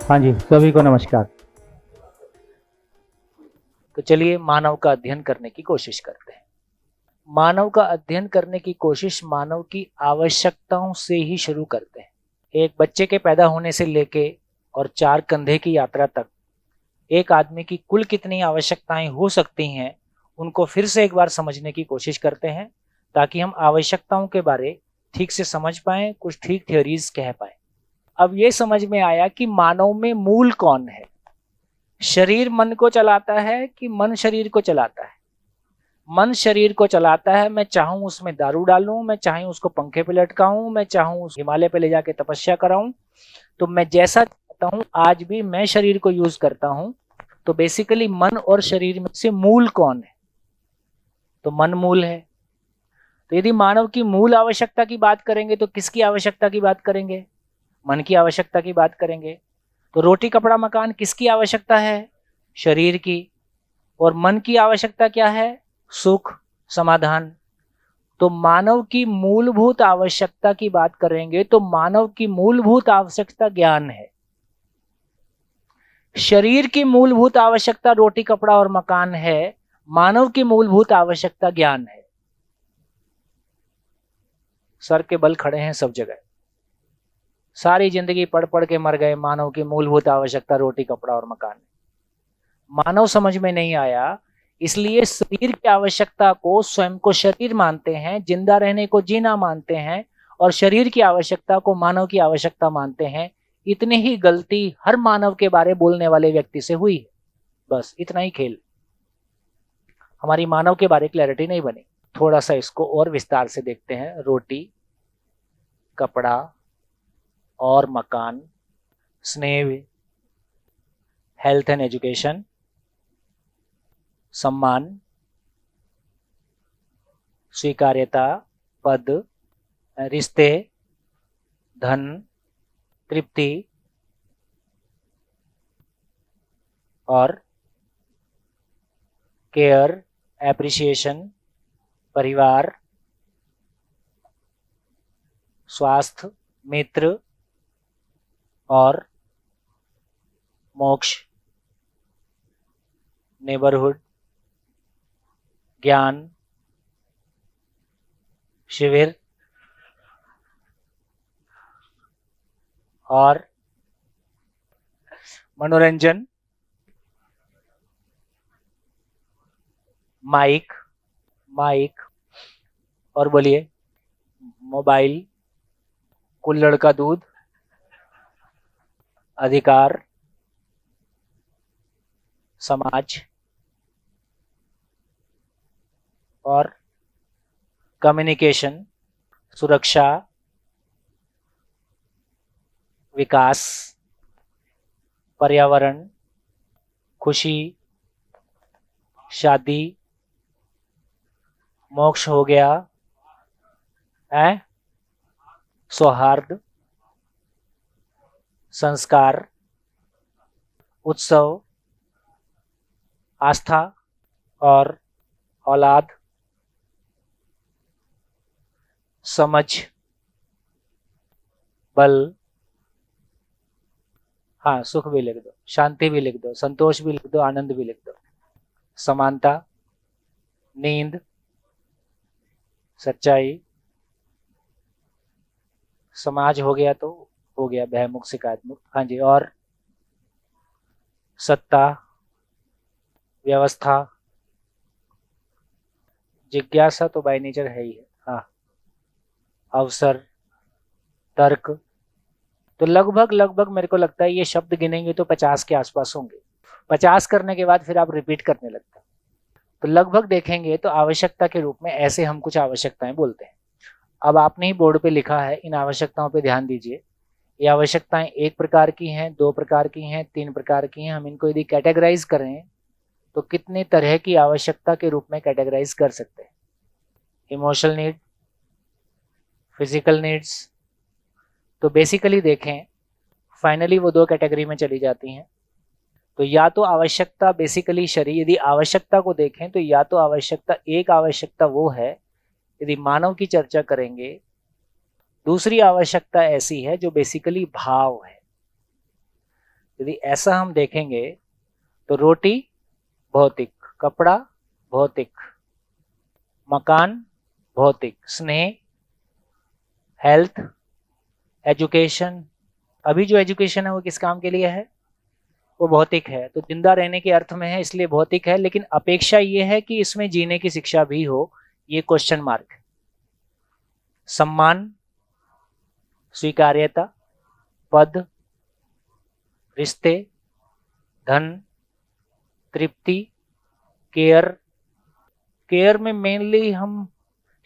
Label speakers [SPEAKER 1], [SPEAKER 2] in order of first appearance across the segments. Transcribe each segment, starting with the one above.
[SPEAKER 1] हाँ जी, सभी को नमस्कार।
[SPEAKER 2] तो चलिए मानव का अध्ययन करने की कोशिश करते हैं। मानव का अध्ययन करने की कोशिश मानव की आवश्यकताओं से ही शुरू करते हैं। एक बच्चे के पैदा होने से लेके और 4 कंधे की यात्रा तक एक आदमी की कुल कितनी आवश्यकताएं हो सकती हैं, उनको फिर से एक बार समझने की कोशिश करते हैं, ताकि हम आवश्यकताओं के बारे ठीक से समझ पाएं, कुछ ठीक थ्योरीज कह पाएं। अब ये समझ में आया कि मानव में मूल कौन है। शरीर मन को चलाता है कि मन शरीर को चलाता है? मन शरीर को चलाता है। मैं चाहूं उसमें दारू डालूं, मैं चाहूं उसको पंखे पे लटकाऊं, मैं चाहूं उस हिमालय पे ले जाके तपस्या कराऊं, तो मैं जैसा चाहता हूं आज भी मैं शरीर को यूज करता हूं। तो बेसिकली मन और शरीर में से मूल कौन है? तो मन मूल है। तो यदि मानव की मूल आवश्यकता की बात करेंगे तो किसकी आवश्यकता की बात करेंगे? मन की आवश्यकता की बात करेंगे। तो रोटी कपड़ा मकान किसकी आवश्यकता है? शरीर की। और मन की आवश्यकता क्या है? सुख, समाधान। तो मानव की मूलभूत आवश्यकता की बात करेंगे तो मानव की मूलभूत आवश्यकता ज्ञान है। शरीर की मूलभूत आवश्यकता रोटी कपड़ा और मकान है। मानव की मूलभूत आवश्यकता ज्ञान है। सर के बल खड़े हैं सब जगह। सारी जिंदगी पढ़ पढ़ के मर गए। मानव की मूलभूत आवश्यकता रोटी कपड़ा और मकान। मानव समझ में नहीं आया, इसलिए शरीर की आवश्यकता को स्वयं को शरीर मानते हैं, जिंदा रहने को जीना मानते हैं, और शरीर की आवश्यकता को मानव की आवश्यकता मानते हैं। इतनी ही गलती हर मानव के बारे बोलने वाले व्यक्ति से हुई है। बस इतना ही खेल। हमारी मानव के बारे क्लैरिटी नहीं बनी। थोड़ा सा इसको और विस्तार से देखते हैं। रोटी कपड़ा और मकान, स्नेह, हेल्थ एंड एजुकेशन, सम्मान, स्वीकार्यता, पद, रिश्ते, धन, तृप्ति और केयर, एप्रिसिएशन, परिवार, स्वास्थ्य, मित्र और मोक्ष, नेबरहुड, ज्ञान, शिविर और मनोरंजन, माइक, माइक और बोलिए मोबाइल, कुल्हड़ का दूध, अधिकार, समाज और कम्युनिकेशन, सुरक्षा, विकास, पर्यावरण, खुशी, शादी, मोक्ष हो गया है, सौहार्द, संस्कार, उत्सव, आस्था और औलाद, समझ, बल, हाँ सुख भी लिख दो, शांति भी लिख दो, संतोष भी लिख दो, आनंद भी लिख दो, समानता, नींद, सच्चाई, समाज हो गया तो हो गया भयमुक्त शिकायत मुक्त। हाँ जी। और सत्ता, व्यवस्था, जिज्ञासा तो बाय नेचर है ही है। हाँ, अवसर, तर्क। तो लगभग लगभग मेरे को लगता है ये शब्द गिनेंगे तो 50 के आसपास होंगे। 50 करने के बाद फिर आप रिपीट करने लगते हैं। तो लगभग देखेंगे तो आवश्यकता के रूप में ऐसे हम कुछ आवश्यकताएं बोलते हैं। अब आपने ही बोर्ड पे लिखा है, इन आवश्यकताओं पे ध्यान दीजिए। ये आवश्यकताएं एक प्रकार की हैं, 2 प्रकार की हैं, 3 प्रकार की हैं। हम इनको यदि कैटेगराइज करें तो कितने तरह की आवश्यकता के रूप में कैटेगराइज कर सकते हैं? Emotional need, physical needs. तो बेसिकली देखें, फाइनली वो 2 कैटेगरी में चली जाती हैं। तो या तो आवश्यकता बेसिकली शरीर, यदि आवश्यकता को देखें तो या तो आवश्यकता, एक आवश्यकता वो है, यदि मानव की चर्चा करेंगे, दूसरी आवश्यकता ऐसी है जो बेसिकली भाव है। यदि ऐसा हम देखेंगे तो रोटी भौतिक, कपड़ा भौतिक, मकान भौतिक, स्नेह, हेल्थ, एजुकेशन। अभी जो एजुकेशन है वो किस काम के लिए है? वो भौतिक है, तो जिंदा रहने के अर्थ में है इसलिए भौतिक है, लेकिन अपेक्षा ये है कि इसमें जीने की शिक्षा भी हो, ये क्वेश्चन मार्क है। सम्मान, स्वीकार्यता, पद, रिश्ते, धन, तृप्ति, केयर। केयर में मेनली हम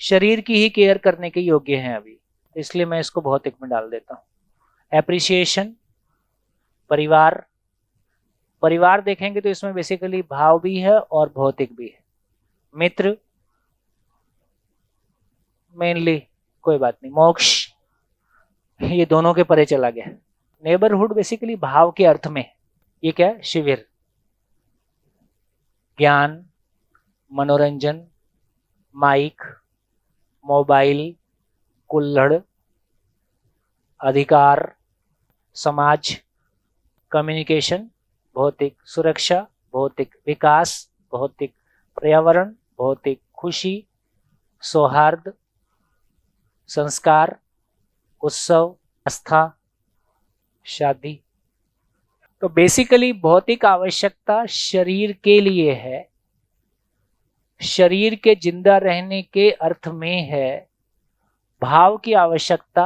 [SPEAKER 2] शरीर की ही केयर करने के योग्य हैं अभी, इसलिए मैं इसको भौतिक में डाल देता हूं। एप्रिसिएशन, परिवार। परिवार देखेंगे तो इसमें बेसिकली भाव भी है और भौतिक भी है। मित्र मेनली कोई बात नहीं, मोक्ष ये दोनों के परे चला गया। नेबरहुड बेसिकली भाव के अर्थ में, ये क्या है? शिविर। ज्ञान, मनोरंजन, माइक, मोबाइल, कुल्हड़, अधिकार, समाज, कम्युनिकेशन भौतिक, सुरक्षा भौतिक, विकास भौतिक, पर्यावरण भौतिक, खुशी, सौहार्द, संस्कार, उत्सव, आस्था, शादी। तो बेसिकली भौतिक आवश्यकता शरीर के लिए है, शरीर के जिंदा रहने के अर्थ में है। भाव की आवश्यकता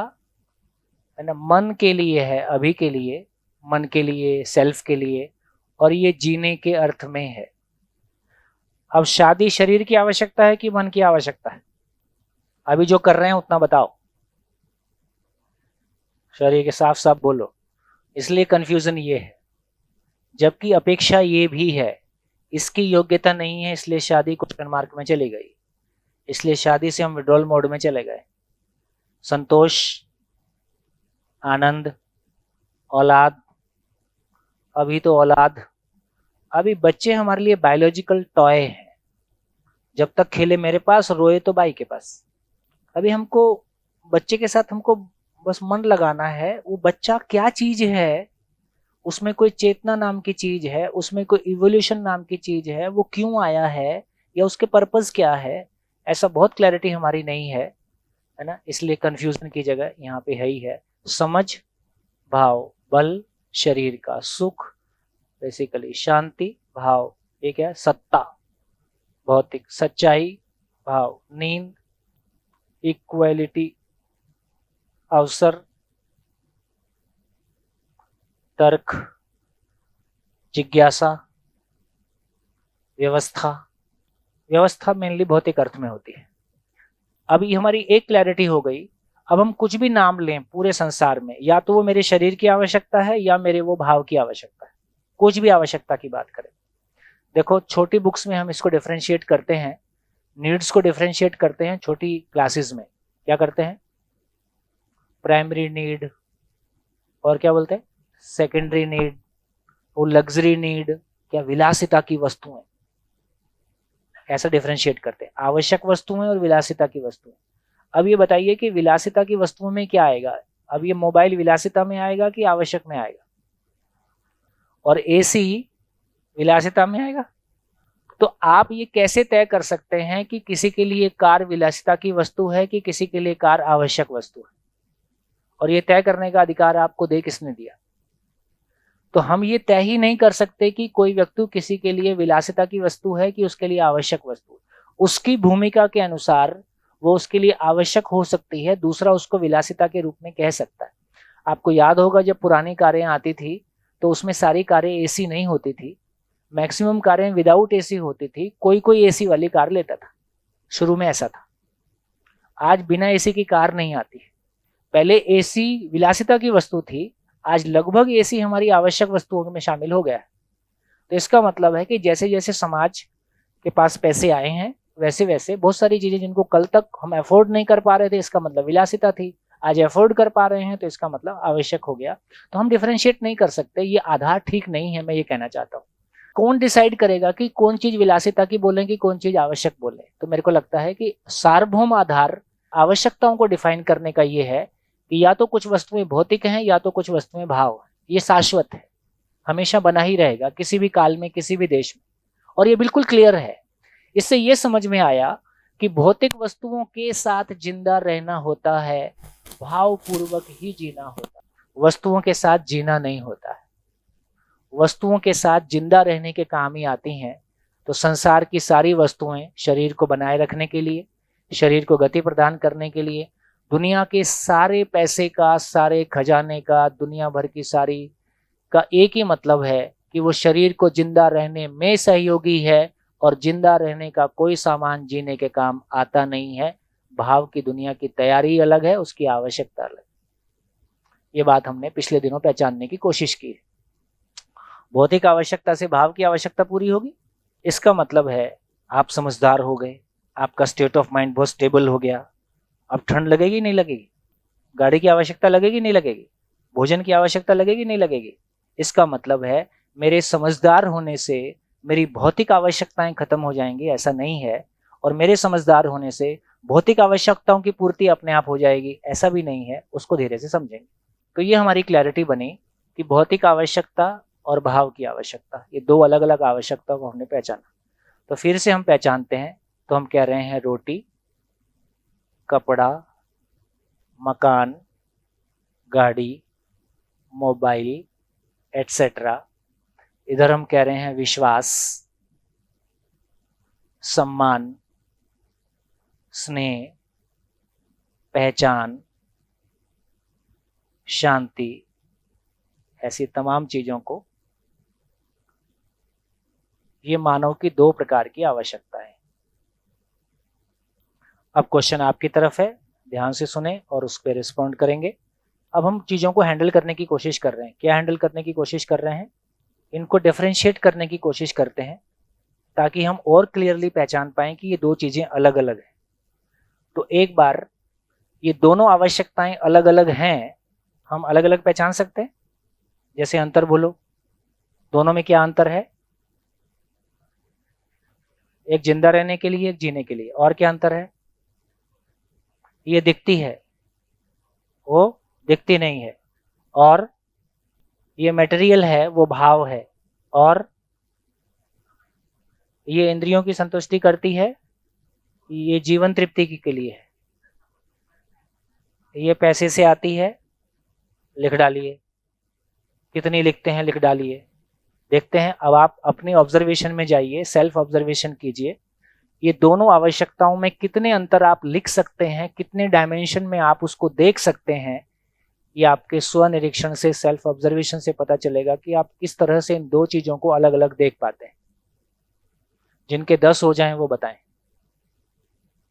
[SPEAKER 2] है ना, मन के लिए है, अभी के लिए, मन के लिए, सेल्फ के लिए, और ये जीने के अर्थ में है। अब शादी शरीर की आवश्यकता है कि मन की आवश्यकता है? अभी जो कर रहे हैं उतना बताओ, शरीर के साफ साफ बोलो। इसलिए कंफ्यूजन ये है, जबकि अपेक्षा ये भी है। इसकी योग्यता नहीं है इसलिए शादी क्वेश्चन मार्क में चली गई, इसलिए शादी से हम विड्रॉल मोड में चले गए। संतोष, आनंद, औलाद। अभी तो औलाद, अभी बच्चे हमारे लिए बायोलॉजिकल टॉय हैं। जब तक खेले मेरे पास, रोए तो बाई के पास। अभी हमको बच्चे के साथ हमको बस मन लगाना है। वो बच्चा क्या चीज है, उसमें कोई चेतना नाम की चीज है, उसमें कोई इवोल्यूशन नाम की चीज है, वो क्यों आया है या उसके पर्पस क्या है, ऐसा बहुत क्लैरिटी हमारी नहीं है ना। इसलिए कंफ्यूजन की जगह यहाँ पे है ही है। समझ, भाव, बल, शरीर का सुख, बेसिकली शांति, भाव, ये क्या है? सत्ता भौतिक, सच्चाई भाव, नींद, इक्वालिटी, अवसर, तर्क, जिज्ञासा, व्यवस्था। व्यवस्था मेनली भौतिक अर्थ में होती है। अब ये हमारी एक क्लैरिटी हो गई। अब हम कुछ भी नाम लें पूरे संसार में, या तो वो मेरे शरीर की आवश्यकता है या मेरे वो भाव की आवश्यकता है। कुछ भी आवश्यकता की बात करें, देखो छोटी बुक्स में हम इसको डिफरेंशिएट करते हैं, नीड्स को डिफरेंशिएट करते हैं। छोटी क्लासेस में क्या करते हैं? प्राइमरी नीड, और क्या बोलते हैं? सेकेंडरी नीड, वो लग्जरी नीड, क्या विलासिता की वस्तुएं, ऐसा डिफरेंशिएट करते हैं। आवश्यक वस्तुएं और विलासिता की वस्तुएं। अब ये बताइए कि विलासिता की वस्तुओं में क्या आएगा? अब ये मोबाइल विलासिता में आएगा कि आवश्यक में आएगा? और एसी विलासिता में आएगा? तो आप ये कैसे तय कर सकते हैं कि किसी के लिए कार विलासिता की वस्तु है कि किसी के लिए कार आवश्यक वस्तु है? और ये तय करने का अधिकार आपको दे किसने दिया? तो हम ये तय ही नहीं कर सकते कि कोई व्यक्ति किसी के लिए विलासिता की वस्तु है कि उसके लिए आवश्यक वस्तु। उसकी भूमिका के अनुसार वो उसके लिए आवश्यक हो सकती है, दूसरा उसको विलासिता के रूप में कह सकता है। आपको याद होगा जब पुरानी कारें आती थी तो उसमें सारी कारें एसी नहीं होती थी, मैक्सिमम कारें विदाउट एसी होती थी। कोई कोई एसी वाली कार लेता था, शुरू में ऐसा था। आज बिना एसी की कार नहीं आती। पहले एसी विलासिता की वस्तु थी, आज लगभग एसी हमारी आवश्यक वस्तुओं में शामिल हो गया है। तो इसका मतलब है कि जैसे जैसे समाज के पास पैसे आए हैं वैसे वैसे बहुत सारी चीजें जिनको कल तक हम अफोर्ड नहीं कर पा रहे थे, इसका मतलब विलासिता थी, आज अफोर्ड कर पा रहे हैं तो इसका मतलब आवश्यक हो गया। तो हम डिफरेंशिएट नहीं कर सकते, ये आधार ठीक नहीं है, मैं ये कहना चाहता हूँ। कौन डिसाइड करेगा कि कौन चीज विलासिता की बोलें कि कौन चीज आवश्यक बोले? तो मेरे को लगता है कि सार्वभौम आधार आवश्यकताओं को डिफाइन करने का ये है कि या तो कुछ वस्तुएं भौतिक हैं या तो कुछ वस्तुएं भाव हैं, ये शाश्वत है। हमेशा बना ही रहेगा, किसी भी काल में, किसी भी देश में। और ये बिल्कुल क्लियर है। इससे ये समझ में आया कि भौतिक वस्तुओं के साथ जिंदा रहना होता है, भावपूर्वक ही जीना होता है। वस्तुओं के साथ जीना नहीं होता है। वस्तुओं के साथ जिंदा रहने के काम ही आती हैं। तो संसार की सारी वस्तुएं शरीर को बनाए रखने के लिए, शरीर को गति प्रदान करने के लिए, दुनिया के सारे पैसे का, सारे खजाने का, दुनिया भर की सारी का एक ही मतलब है कि वो शरीर को जिंदा रहने में सहयोगी है, और जिंदा रहने का कोई सामान जीने के काम आता नहीं है। भाव की दुनिया की तैयारी अलग है, उसकी आवश्यकता अलग। ये बात हमने पिछले दिनों पहचानने की कोशिश की। भौतिक आवश्यकता से भाव की आवश्यकता पूरी होगी, इसका मतलब है आप समझदार हो गए, आपका स्टेट ऑफ माइंड बहुत स्टेबल हो गया। अब ठंड लगेगी नहीं लगेगी, गाड़ी की आवश्यकता लगेगी नहीं लगेगी, भोजन की आवश्यकता लगेगी नहीं लगेगी। इसका मतलब है मेरे समझदार होने से मेरी भौतिक आवश्यकताएं खत्म हो जाएंगी, ऐसा नहीं है। और मेरे समझदार होने से भौतिक आवश्यकताओं की पूर्ति अपने आप हो जाएगी, ऐसा भी नहीं है। उसको धीरे से समझेंगे। तो ये हमारी क्लैरिटी बनी कि भौतिक आवश्यकता और भाव की आवश्यकता, ये दो अलग अलग आवश्यकताओं को हमने पहचाना। तो फिर से हम पहचानते हैं। तो हम कह रहे हैं रोटी, कपड़ा, मकान, गाड़ी, मोबाइल, एटसेट्रा। इधर हम कह रहे हैं विश्वास, सम्मान, स्नेह, पहचान, शांति, ऐसी तमाम चीजों को, ये मानव की दो प्रकार की आवश्यकता है। अब क्वेश्चन आपकी तरफ है, ध्यान से सुने और उस पर रिस्पॉन्ड करेंगे। अब हम चीजों को हैंडल करने की कोशिश कर रहे हैं। क्या हैंडल करने की कोशिश कर रहे हैं? इनको डिफरेंशिएट करने की कोशिश करते हैं, ताकि हम और क्लियरली पहचान पाएं कि ये दो चीजें अलग अलग हैं। तो एक बार ये दोनों आवश्यकताएं अलग अलग हैं, हम अलग अलग पहचान सकते हैं। जैसे अंतर बोलो, दोनों में क्या अंतर है? एक जिंदा रहने के लिए, एक जीने के लिए। और क्या अंतर है? ये दिखती है, वो दिखती नहीं है। और ये मटेरियल है, वो भाव है। और ये इंद्रियों की संतुष्टि करती है, ये जीवन तृप्ति के लिए है। ये पैसे से आती है, लिख डालिए। कितनी लिखते हैं, लिख डालिए। देखते हैं। अब आप अपने ऑब्जर्वेशन में जाइए, सेल्फ ऑब्जर्वेशन कीजिए। ये दोनों आवश्यकताओं में कितने अंतर आप लिख सकते हैं, कितने डायमेंशन में आप उसको देख सकते हैं। ये आपके स्व निरीक्षण से, सेल्फ ऑब्जर्वेशन से पता चलेगा कि आप किस तरह से इन दो चीजों को अलग अलग देख पाते हैं। जिनके 10 हो जाएं वो बताएं।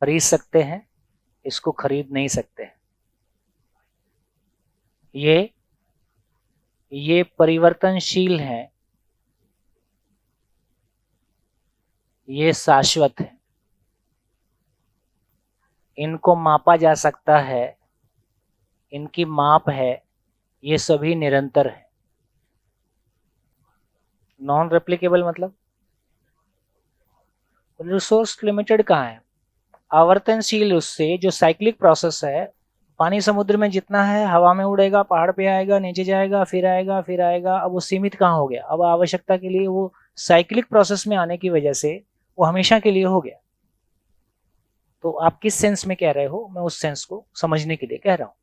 [SPEAKER 2] खरीद सकते हैं, इसको खरीद नहीं सकते हैं। ये परिवर्तनशील है, ये शाश्वत है। इनको मापा जा सकता है, इनकी माप है, ये सभी निरंतर है। नॉन रेप्लिकेबल मतलब रिसोर्स लिमिटेड कहाँ है? आवर्तनशील, उससे जो साइक्लिक प्रोसेस है। पानी समुद्र में जितना है, हवा में उड़ेगा, पहाड़ पे आएगा, नीचे जाएगा, फिर आएगा, फिर आएगा। अब वो सीमित कहाँ हो गया? अब आवश्यकता के लिए वो साइक्लिक प्रोसेस में आने की वजह से वो हमेशा के लिए हो गया। तो आप किस सेंस में कह रहे हो, मैं उस सेंस को समझने के लिए कह रहा हूं।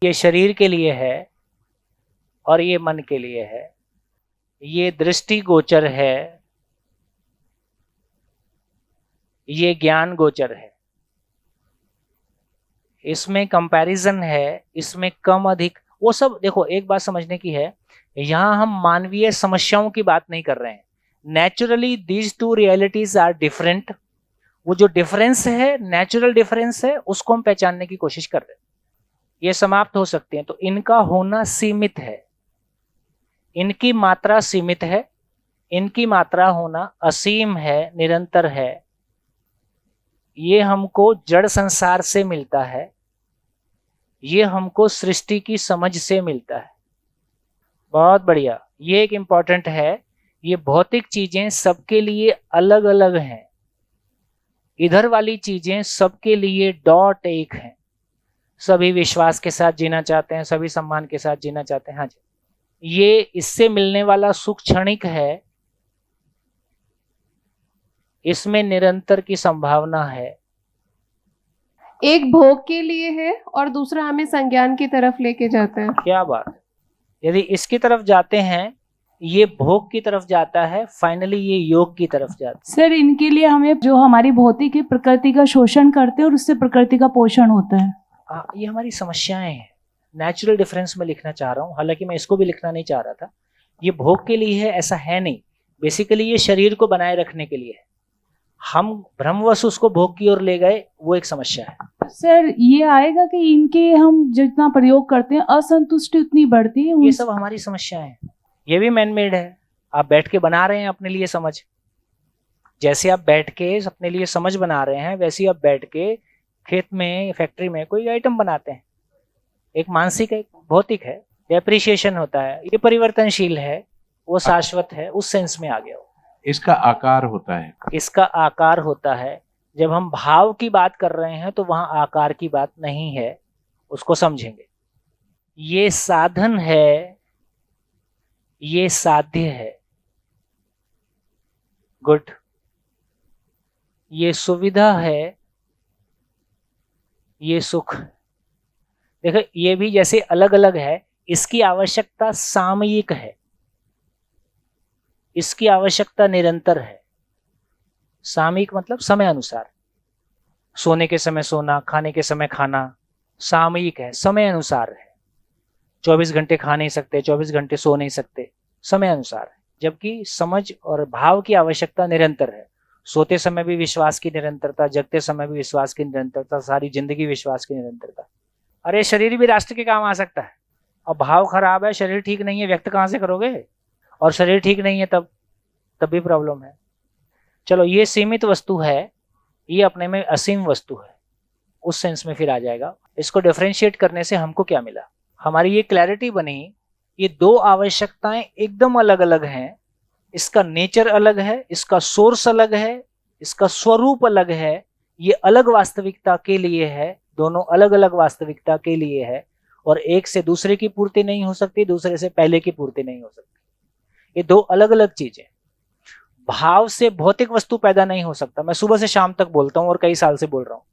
[SPEAKER 2] ये शरीर के लिए है और ये मन के लिए है। ये दृष्टि गोचर है, ये ज्ञान गोचर है। इसमें कंपैरिजन है, इसमें कम अधिक, वो सब देखो। एक बात समझने की है, यहां हम मानवीय समस्याओं की बात नहीं कर रहे हैं। Naturally these two realities are different. वो जो डिफरेंस है, नेचुरल डिफरेंस है, उसको हम पहचानने की कोशिश कर रहे हैं। ये समाप्त हो सकते हैं। तो इनका होना सीमित है, इनकी मात्रा सीमित है, इनकी मात्रा होना असीम है, निरंतर है। ये हमको जड़ संसार से मिलता है, ये हमको सृष्टि की समझ से मिलता है। बहुत बढ़िया। ये एक इंपॉर्टेंट है। ये भौतिक चीजें सबके लिए अलग अलग हैं। इधर वाली चीजें सबके लिए डॉट एक हैं। सभी विश्वास के साथ जीना चाहते हैं, सभी सम्मान के साथ जीना चाहते हैं। हाँ जी, ये इससे मिलने वाला सुख क्षणिक है, इसमें निरंतर की संभावना है।
[SPEAKER 1] एक भोग के लिए है और दूसरा हमें संज्ञान की तरफ लेके जाता है।
[SPEAKER 2] क्या बात है। यदि इसकी तरफ जाते हैं, ये भोग की तरफ जाता है, फाइनली ये योग की तरफ जाता है।
[SPEAKER 3] सर, इनके लिए हमें जो हमारी भौतिक प्रकृति का शोषण करते हैं और उससे प्रकृति का पोषण होता है।
[SPEAKER 2] ये हमारी समस्याएं हैं। नेचुरल डिफरेंस में लिखना चाह रहा हूँ, हालांकि मैं इसको भी लिखना नहीं चाह रहा था। ये भोग के लिए है ऐसा है नहीं, बेसिकली ये शरीर को बनाए रखने के लिए है। हम भ्रमवश उसको भोग की ओर ले गए, वो एक समस्या है।
[SPEAKER 3] सर, ये आएगा कि इनके हम जितना प्रयोग करते हैं असंतुष्टि उतनी बढ़ती है।
[SPEAKER 2] ये सब हमारी समस्याएं हैं। ये भी मैन मेड है। आप बैठ के बना रहे हैं अपने लिए समझ, जैसे आप बैठ के अपने लिए समझ बना रहे हैं, वैसे ही आप बैठ के खेत में, फैक्ट्री में कोई आइटम बनाते हैं। एक मानसिक है, एक भौतिक है। डेप्रिशिएशन होता है, ये परिवर्तनशील है, वो शाश्वत है, उस सेंस में आ गया।
[SPEAKER 4] इसका आकार होता है।
[SPEAKER 2] इसका आकार होता है। जब हम भाव की बात कर रहे हैं तो वहां आकार की बात नहीं है, उसको समझेंगे। ये साधन है, ये साध्य है। गुड। ये सुविधा है, ये सुख। देखो, ये भी जैसे अलग अलग है, इसकी आवश्यकता सामयिक है, इसकी आवश्यकता निरंतर है। सामयिक मतलब समय अनुसार, सोने के समय सोना, खाने के समय खाना, सामयिक है, समय अनुसार है। 24 घंटे खा नहीं सकते, 24 घंटे सो नहीं सकते, समय अनुसार है। जबकि समझ और भाव की आवश्यकता निरंतर है। सोते समय भी विश्वास की निरंतरता, जगते समय भी विश्वास की निरंतरता, सारी जिंदगी विश्वास की निरंतरता। अरे शरीर भी राष्ट्र के काम आ सकता है। अब भाव खराब है, शरीर ठीक नहीं है, व्यक्त कहां से करोगे? और शरीर ठीक नहीं है तब भी प्रॉब्लम है। चलो, ये सीमित वस्तु है, ये अपने में असीम वस्तु है, उस सेंस में फिर आ जाएगा। इसको डिफरेंशिएट करने से हमको क्या मिला? हमारी ये क्लैरिटी बनी, ये दो आवश्यकताएं एकदम अलग अलग हैं। इसका नेचर अलग है, इसका सोर्स अलग है, इसका स्वरूप अलग है। ये अलग वास्तविकता के लिए है, दोनों अलग अलग वास्तविकता के लिए है। और एक से दूसरे की पूर्ति नहीं हो सकती, दूसरे से पहले की पूर्ति नहीं हो सकती। ये दो अलग अलग चीजें। भाव से भौतिक वस्तु पैदा नहीं हो सकता। मैं सुबह से शाम तक बोलता हूं और कई साल से बोल रहा हूं,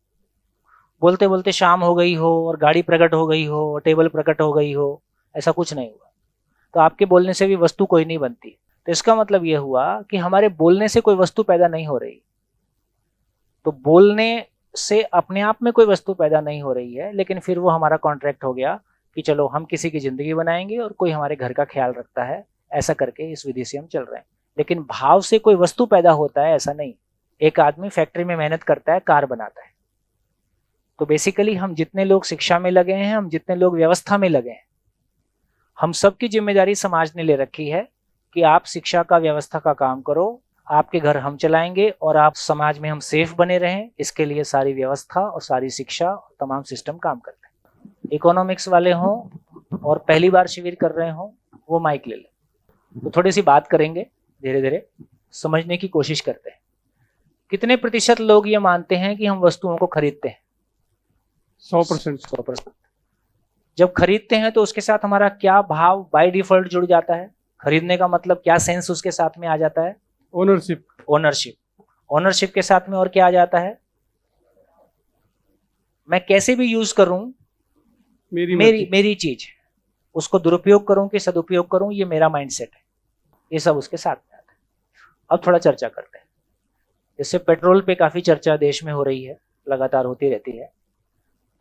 [SPEAKER 2] बोलते बोलते शाम हो गई हो और गाड़ी प्रकट हो गई हो और टेबल प्रकट हो गई हो, ऐसा कुछ नहीं हुआ। तो आपके बोलने से भी वस्तु कोई नहीं बनती। तो इसका मतलब यह हुआ कि हमारे बोलने से कोई वस्तु पैदा नहीं हो रही। तो बोलने से अपने आप में कोई वस्तु पैदा नहीं हो रही है, लेकिन फिर वो हमारा कॉन्ट्रैक्ट हो गया कि चलो हम किसी की जिंदगी बनाएंगे और कोई हमारे घर का ख्याल रखता है, ऐसा करके इस विधि से हम चल रहे हैं। लेकिन भाव से कोई वस्तु पैदा होता है, ऐसा नहीं। एक आदमी फैक्ट्री में मेहनत करता है, कार बनाता है। तो बेसिकली हम जितने लोग शिक्षा में लगे हैं, हम जितने लोग व्यवस्था में लगे हैं, हम सबकी जिम्मेदारी समाज ने ले रखी है कि आप शिक्षा का, व्यवस्था का काम करो, आपके घर हम चलाएंगे और आप समाज में हम सेफ बने रहें। इसके लिए सारी व्यवस्था और सारी शिक्षा और तमाम सिस्टम काम करते हैं। इकोनॉमिक्स वाले हों और पहली बार शिविर कर रहे हों, वो माइक ले लें। तो थोड़ी सी बात करेंगे, धीरे धीरे समझने की कोशिश करते हैं। कितने प्रतिशत लोग ये मानते हैं कि हम वस्तुओं को खरीदते हैं?
[SPEAKER 5] 100%।
[SPEAKER 2] जब खरीदते हैं तो उसके साथ हमारा क्या भाव बाय डिफॉल्ट जुड़ जाता है? खरीदने का मतलब क्या सेंस उसके साथ में आ जाता है?
[SPEAKER 5] ओनरशिप।
[SPEAKER 2] ओनरशिप के साथ में और क्या आ जाता है? मैं कैसे भी यूज करूं, मेरी चीज, उसको दुरुपयोग करूं कि सदुपयोग करूं, ये मेरा माइंडसेट है। ये सब उसके साथ में आता है। अब थोड़ा चर्चा करते हैं। इससे पेट्रोल पे काफी चर्चा देश में हो रही है, लगातार होती रहती है।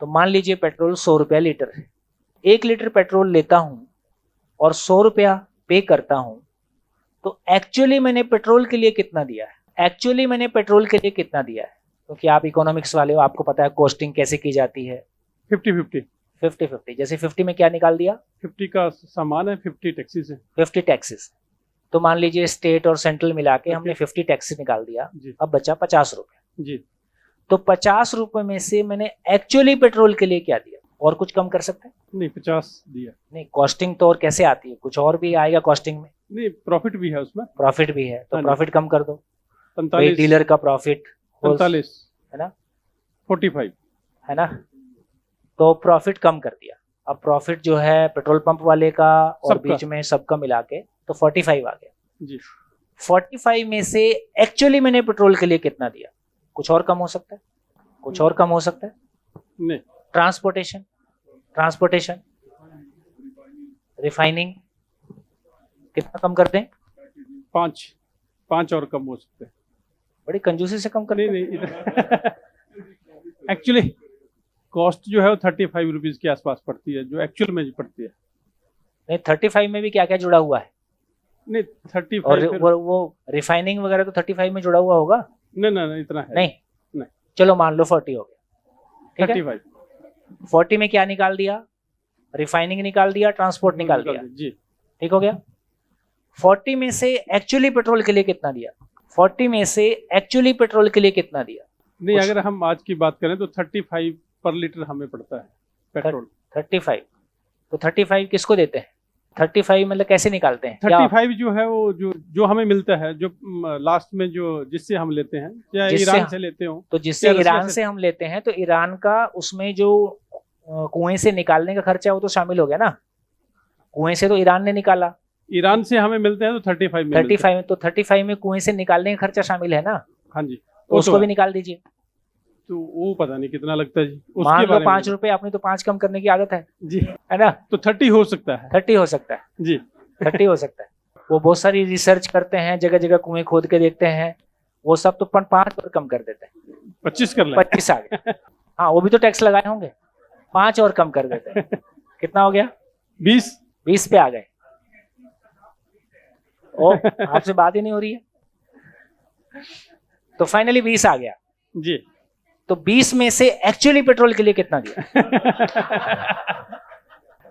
[SPEAKER 2] तो मान लीजिए पेट्रोल 100 रुपया लीटर है। 1 लीटर पेट्रोल लेता हूं और 100 रुपया पे करता हूं, तो एक्चुअली मैंने पेट्रोल के लिए कितना दिया है? क्योंकि आप इकोनॉमिक्स वाले हो, आपको पता है कॉस्टिंग कैसे की जाती है। 50-50। जैसे 50 में क्या निकाल दिया?
[SPEAKER 5] 50 का सामान है, 50 टैक्सीज है।
[SPEAKER 2] 50 टैक्सेस। तो मान लीजिए स्टेट और सेंट्रल मिला के हमने 50 टैक्सेस निकाल दिया। अब बचा 50 रुपये
[SPEAKER 5] जी।
[SPEAKER 2] तो 50 रुपए में से मैंने एक्चुअली पेट्रोल के लिए क्या दिया? और कुछ कम कर सकते हैं?
[SPEAKER 5] नहीं, 50 दिया।
[SPEAKER 2] नहीं, कॉस्टिंग तो और कैसे आती है? कुछ और भी आएगा कॉस्टिंग में?
[SPEAKER 5] नहीं, प्रॉफिट भी है उसमें।
[SPEAKER 2] प्रॉफिट भी है, तो प्रॉफिट कम कर दो।
[SPEAKER 5] 45
[SPEAKER 2] डीलर का प्रॉफिट
[SPEAKER 5] 45
[SPEAKER 2] है ना,
[SPEAKER 5] 45
[SPEAKER 2] है ना, तो प्रॉफिट कम कर दिया। अब प्रॉफिट जो है पेट्रोल पंप वाले का और
[SPEAKER 5] सबका।
[SPEAKER 2] बीच में सबका मिला के तो 45 आ गया।
[SPEAKER 5] जी
[SPEAKER 2] 45 में से एक्चुअली मैंने पेट्रोल के लिए कितना दिया? कुछ और कम हो सकता है, कुछ और कम हो सकता है।
[SPEAKER 5] नहीं
[SPEAKER 2] ट्रांसपोर्टेशन, रिफाइनिंग कितना कम कर दें?
[SPEAKER 5] 5 और कम हो सकते हैं।
[SPEAKER 2] बड़ी कंजूसी से कम कर
[SPEAKER 5] नहीं
[SPEAKER 2] दें।
[SPEAKER 5] नहीं एक्चुअली कॉस्ट जो है वो 35 रुपीज के आसपास पड़ती है, जो एक्चुअल में पड़ती है।
[SPEAKER 2] नहीं 35 में भी क्या क्या जुड़ा हुआ है?
[SPEAKER 5] नहीं 35
[SPEAKER 2] और
[SPEAKER 5] फिर-
[SPEAKER 2] वो रिफाइनिंग वगैरह तो 35 में जुड़ा हुआ होगा।
[SPEAKER 5] नहीं नहीं इतना है
[SPEAKER 2] नहीं
[SPEAKER 5] नहीं।
[SPEAKER 2] चलो मान लो 40 हो गया, ठीक है।
[SPEAKER 5] 35
[SPEAKER 2] 40 में क्या निकाल दिया? रिफाइनिंग निकाल दिया, ट्रांसपोर्ट निकाल दिया,
[SPEAKER 5] जी।
[SPEAKER 2] ठीक हो गया। 40 में से एक्चुअली पेट्रोल के लिए कितना दिया? 40 में से एक्चुअली पेट्रोल के लिए कितना दिया?
[SPEAKER 5] नहीं
[SPEAKER 2] कुछ-
[SPEAKER 5] अगर हम आज की बात करें तो 35 पर लीटर हमें पड़ता है पेट्रोल।
[SPEAKER 2] 35। तो 35 किसको देते हैं? 35 मतलब कैसे निकालते हैं? क्या
[SPEAKER 5] 35 जो है वो जो हमें मिलता है, जो लास्ट में जो जिससे हम लेते हैं, या
[SPEAKER 2] जिससे
[SPEAKER 5] ईरान
[SPEAKER 2] हम-
[SPEAKER 5] से लेते हो।
[SPEAKER 2] तो जिससे
[SPEAKER 5] या रसिया
[SPEAKER 2] ईरान से हम लेते हैं तो ईरान का उसमें जो कुएं से निकालने का खर्चा है वो तो शामिल हो गया ना। कुएं से तो ईरान ने निकाला,
[SPEAKER 5] ईरान से हमें मिलते हैं तो 35 में मिलते हैं।
[SPEAKER 2] 35 में, तो 35 में कुएं से निकालने का खर्चा शामिल है ना,
[SPEAKER 5] हाँ जी
[SPEAKER 2] तो उसको भी निकाल दीजिए।
[SPEAKER 5] तो वो पता नहीं कितना लगता है जी, उसके
[SPEAKER 2] मान लो
[SPEAKER 5] बारे में
[SPEAKER 2] 5 रुपए, आपने तो 5 कम करने की आदत है
[SPEAKER 5] जी।
[SPEAKER 2] ना।
[SPEAKER 5] तो 30 हो सकता है
[SPEAKER 2] 30 हो सकता है,
[SPEAKER 5] जी।
[SPEAKER 2] 30 हो सकता है। वो बहुत सारी रिसर्च करते हैं, जगह जगह कुएं खोद के देखते हैं, वो सब तो 5 पर कम कर देते हैं।
[SPEAKER 5] 25 कर लें।
[SPEAKER 2] 25 आ गए, हाँ वो भी तो टैक्स लगाए होंगे, 5 और कम कर देते हैं। कितना हो गया?
[SPEAKER 5] 20
[SPEAKER 2] पे आ गए। ओ आपसे बात ही नहीं हो रही है। तो फाइनली 20 आ गया।
[SPEAKER 5] जी।
[SPEAKER 2] तो 20 में से एक्चुअली पेट्रोल के लिए कितना दिया?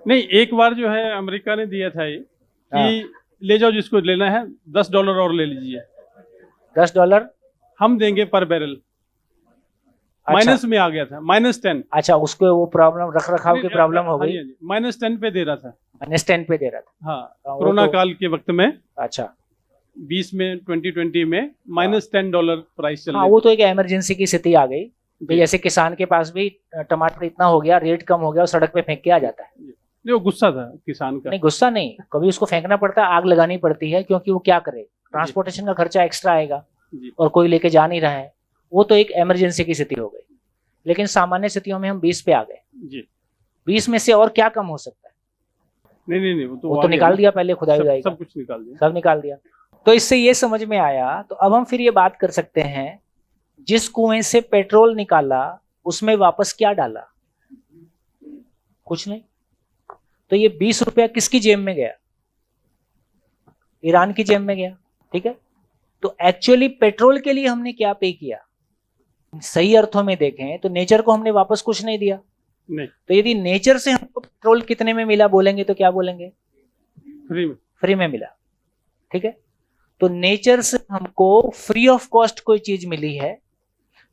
[SPEAKER 5] नहीं एक बार जो है अमेरिका ने दिया था ये कि ले जाओ जिसको लेना है, $10 और ले लीजिए,
[SPEAKER 2] $10।
[SPEAKER 5] हम देंगे पर बैरल।
[SPEAKER 2] अच्छा,
[SPEAKER 5] माइनस में आ गया था, -10।
[SPEAKER 2] अच्छा उसको वो प्रॉब्लम रख रखाव की प्रॉब्लम हो गई,
[SPEAKER 5] -10 पे दे रहा था।
[SPEAKER 2] -10 पे दे रहा था।
[SPEAKER 5] हाँ
[SPEAKER 2] वो
[SPEAKER 5] कोरोना
[SPEAKER 2] तो-
[SPEAKER 5] काल के वक्त में
[SPEAKER 2] अच्छा
[SPEAKER 5] 20 में 2020 में -$10 प्राइस चल
[SPEAKER 2] हाँ,
[SPEAKER 5] रही
[SPEAKER 2] वो तो एक इमरजेंसी की स्थिति आ गई
[SPEAKER 5] थी।
[SPEAKER 2] भाई, जैसे किसान के पास भी टमाटर इतना हो गया, रेट कम हो गया और सड़क पे फेंक के आ जाता है।
[SPEAKER 5] नहीं, वो गुस्सा था किसान का।
[SPEAKER 2] नहीं गुस्सा नहीं, कभी उसको फेंकना पड़ता है, आग लगानी पड़ती है, क्योंकि वो क्या करे, ट्रांसपोर्टेशन का खर्चा एक्स्ट्रा आएगा
[SPEAKER 5] जी।
[SPEAKER 2] और कोई लेके जा नहीं रहा है। वो तो एक इमरजेंसी की स्थिति हो गई, लेकिन सामान्य स्थितियों में हम 20 पे आ गए।
[SPEAKER 5] जी
[SPEAKER 2] 20 में से और क्या कम हो सकता है?
[SPEAKER 5] नहीं
[SPEAKER 2] वो
[SPEAKER 5] आ
[SPEAKER 2] तो
[SPEAKER 5] गया
[SPEAKER 2] निकाल
[SPEAKER 5] ना।
[SPEAKER 2] दिया पहले, खुदाई उदाई का
[SPEAKER 5] सब कुछ निकाल दिया।
[SPEAKER 2] सब निकाल दिया। तो इससे ये समझ में आया, तो अब हम फिर ये बात कर सकते हैं, जिस कुएं से पेट्रोल निकाला उसमें वापस क्या डाला? कुछ नहीं। तो ये 20 रुपया किसकी जेब में गया? ईरान की जेब में गया, ठीक है। तो एक्चुअली पेट्रोल के लिए हमने क्या पे किया? सही अर्थों में देखें तो नेचर को हमने वापस कुछ नहीं दिया।
[SPEAKER 5] नहीं
[SPEAKER 2] तो यदि नेचर से हमको पेट्रोल कितने में मिला बोलेंगे तो क्या बोलेंगे?
[SPEAKER 5] फ्री में।
[SPEAKER 2] फ्री में मिला, ठीक है। तो नेचर से हमको फ्री ऑफ कॉस्ट कोई चीज मिली है,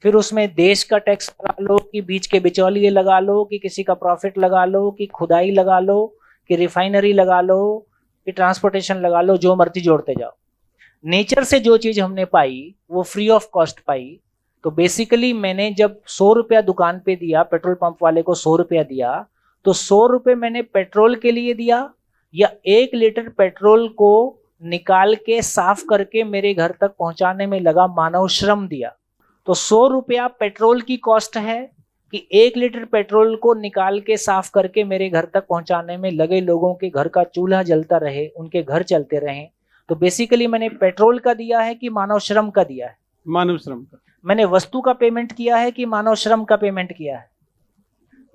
[SPEAKER 2] फिर उसमें देश का टैक्स लगा लो, कि बीच के बिचौलिए लगा लो, कि किसी का प्रॉफिट लगा लो, कि खुदाई लगा लो, कि रिफाइनरी लगा लो, कि ट्रांसपोर्टेशन लगा लो, जो मर्जी जोड़ते जाओ। नेचर से जो चीज हमने पाई वो फ्री ऑफ कॉस्ट पाई। तो बेसिकली मैंने जब 100 रुपया दुकान पे दिया, पेट्रोल पंप वाले को 100 रुपया दिया, तो 100 रुपये मैंने पेट्रोल के लिए दिया, या 1 लीटर पेट्रोल को निकाल के साफ करके मेरे घर तक पहुंचाने में लगा मानव श्रम दिया। तो 100 रुपया पेट्रोल की कॉस्ट है, कि 1 लीटर पेट्रोल को निकाल के साफ करके मेरे घर तक पहुंचाने में लगे लोगों के घर का चूल्हा जलता रहे, उनके घर चलते रहे। तो बेसिकली मैंने पेट्रोल का दिया है कि मानव श्रम का दिया है?
[SPEAKER 5] मानव श्रम का।
[SPEAKER 2] मैंने वस्तु का पेमेंट किया है कि मानव श्रम का पेमेंट किया है?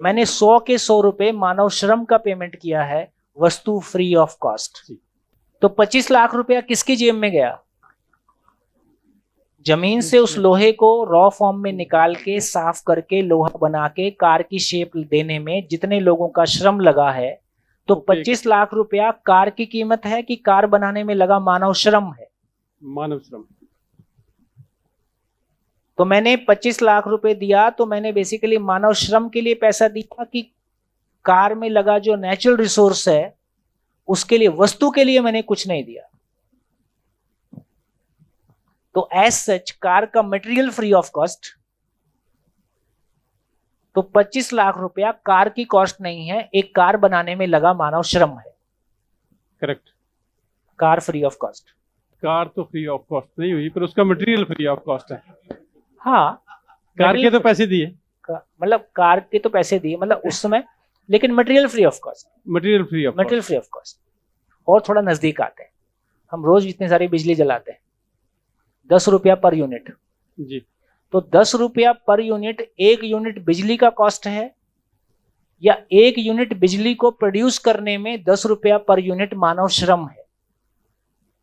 [SPEAKER 2] मैंने 100 के 100 रुपए मानव श्रम का पेमेंट किया है, वस्तु फ्री ऑफ कॉस्ट। तो 25 लाख रुपया किसकी जेब में गया? जमीन से उस लोहे को रॉ फॉर्म में निकाल के साफ करके लोहा बना के कार की शेप देने में जितने लोगों का श्रम लगा है, तो 25 लाख रुपया कार की कीमत है कि कार बनाने में लगा मानव श्रम है?
[SPEAKER 5] मानव श्रम।
[SPEAKER 2] तो मैंने 25 लाख रुपए दिया, तो मैंने बेसिकली मानव श्रम के लिए पैसा दिया, कि कार में लगा जो नेचुरल रिसोर्स है उसके लिए, वस्तु के लिए मैंने कुछ नहीं दिया। तो एज सच कार का मटेरियल फ्री ऑफ कॉस्ट, तो 25 लाख रुपया कार की कॉस्ट नहीं है, एक कार बनाने में लगा मानव श्रम है।
[SPEAKER 5] Correct.
[SPEAKER 2] Car free of cost.
[SPEAKER 5] Car तो फ्री ऑफ कॉस्ट नहीं हुई, पर उसका मटेरियल फ्री ऑफ कॉस्ट है।
[SPEAKER 2] हाँ,
[SPEAKER 5] कार के तो पैसे दिए,
[SPEAKER 2] मतलब कार के तो पैसे दिए, मतलब उस समय, लेकिन material free of cost.
[SPEAKER 5] Material free of
[SPEAKER 2] material free of cost. और थोड़ा नजदीक आते हैं, हम रोज इतनी सारी बिजली जलाते हैं, 10 रुपया पर यूनिट।
[SPEAKER 5] जी।
[SPEAKER 2] तो 10 रुपया पर यूनिट, 1 यूनिट बिजली का कॉस्ट है, या 1 यूनिट बिजली को प्रोड्यूस करने में 10 रुपया पर यूनिट मानव श्रम है।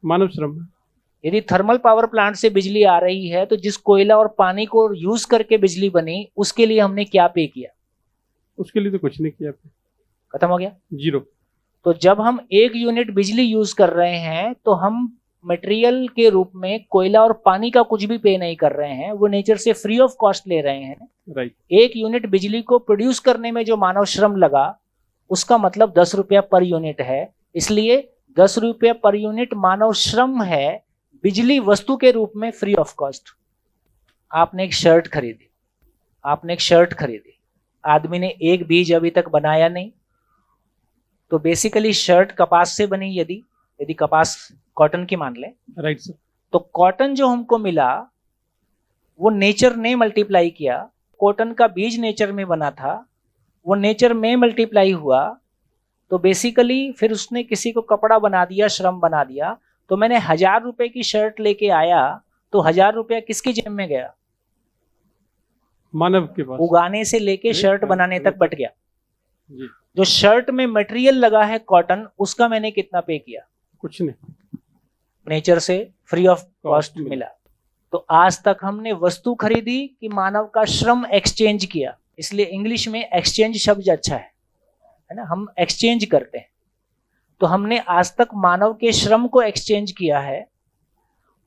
[SPEAKER 5] मानव श्रम।
[SPEAKER 2] यदि थर्मल पावर प्लांट से बिजली आ रही है तो जिस कोयला और पानी को यूज करके बिजली बनी, उसके लिए हमने क्या पे किया?
[SPEAKER 5] उसके लिए तो कुछ नहीं किया,
[SPEAKER 2] खत्म हो गया,
[SPEAKER 5] 0।
[SPEAKER 2] तो जब हम 1 यूनिट बिजली यूज कर रहे हैं तो हम मटेरियल के रूप में कोयला और पानी का कुछ भी पे नहीं कर रहे हैं, वो नेचर से फ्री ऑफ कॉस्ट ले रहे हैं।
[SPEAKER 5] राइट।
[SPEAKER 2] 1 यूनिट बिजली को प्रोड्यूस करने में जो मानव श्रम लगा, उसका मतलब 10 रुपया पर यूनिट है। इसलिए 10 रुपया पर यूनिट मानव श्रम है, बिजली वस्तु के रूप में फ्री ऑफ कॉस्ट। आपने एक शर्ट खरीदी, आदमी ने एक बीज अभी तक बनाया नहीं, तो बेसिकली शर्ट कपास से बनी, यदि कपास कॉटन की मान लें,
[SPEAKER 5] राइट सर।
[SPEAKER 2] तो कॉटन जो हमको मिला वो नेचर ने मल्टीप्लाई किया। कॉटन का बीज नेचर में बना था, वो नेचर में मल्टीप्लाई हुआ, तो बेसिकली फिर उसने किसी को कपड़ा बना दिया, श्रम बना दिया। तो मैंने 1000 रुपए की शर्ट लेके आया, तो 1000 रुपया किसकी जेब में गया?
[SPEAKER 5] मानव के पास।
[SPEAKER 2] उगाने से लेके शर्ट बनाने तक बट गया।
[SPEAKER 5] जी।
[SPEAKER 2] जो शर्ट में मटेरियल लगा है कॉटन, उसका मैंने कितना पे किया?
[SPEAKER 5] कुछ नहीं,
[SPEAKER 2] नेचर से फ्री ऑफ कॉस्ट मिला। तो आज तक हमने वस्तु खरीदी कि मानव का श्रम एक्सचेंज किया। इसलिए इंग्लिश में एक्सचेंज शब्द अच्छा है ना, हम एक्सचेंज करते हैं। तो हमने आज तक मानव के श्रम को एक्सचेंज किया है।